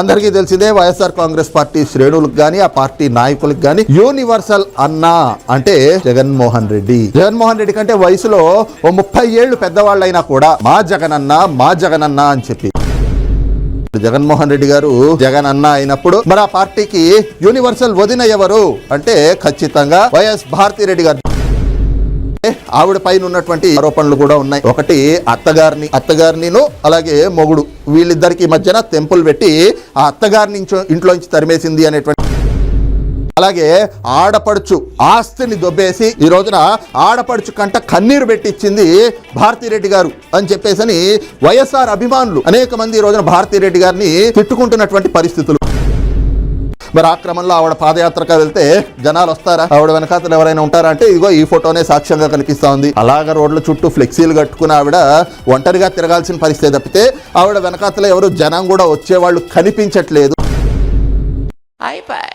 అందరికీ తెలిసిందే వైఎస్ఆర్ కాంగ్రెస్ పార్టీ శ్రేణులకు గాని ఆ పార్టీ నాయకులకు గాని యూనివర్సల్ అన్నా అంటే జగన్మోహన్ రెడ్డి కంటే వయసులో ఓ 30 ఏళ్లు పెద్దవాళ్ళైనా కూడా మా జగనన్న అని చెప్పి జగన్మోహన్ రెడ్డి గారు జగన్ అన్న అయినప్పుడు మరి ఆ పార్టీకి యూనివర్సల్ వదిన ఎవరు అంటే ఖచ్చితంగా వైఎస్ భారతిరెడ్డి గారు. ఆవిడ పైన ఉన్నటువంటి ఆరోపణలు కూడా ఉన్నాయి. ఒకటి అత్తగారినిను అలాగే మొగుడు వీళ్ళిద్దరికి మధ్యన తెంపులు పెట్టి ఆ అత్తగారిని ఇంట్లోంచి తరిమేసింది అనేటువంటి, అలాగే ఆడపడుచు ఆస్తిని దొబ్బేసి ఈ రోజున ఆడపడుచు కంట కన్నీరు పెట్టించింది భారతిరెడ్డి గారు అని చెప్పేసి వైఎస్ఆర్ అభిమానులు అనేక మంది ఈ రోజున భారతిరెడ్డి గారిని తిట్టుకుంటున్నటువంటి పరిస్థితులు. మరి ఆ క్రమంలో ఆవిడ పాదయాత్రగా వెళ్తే జనాలు వస్తారా, ఆవిడ వెనకాతలు ఎవరైనా ఉంటారా అంటే ఇదిగో ఈ ఫోటోనే సాక్ష్యంగా కనిపిస్తా ఉంది. అలాగ రోడ్ల చుట్టూ ఫ్లెక్సీలు కట్టుకుని ఆవిడ ఒంటరిగా తిరగాల్సిన పరిస్థితి తప్పితే ఆవిడ వెనకాతలో ఎవరు జనం కూడా వచ్చేవాళ్ళు కనిపించట్లేదు.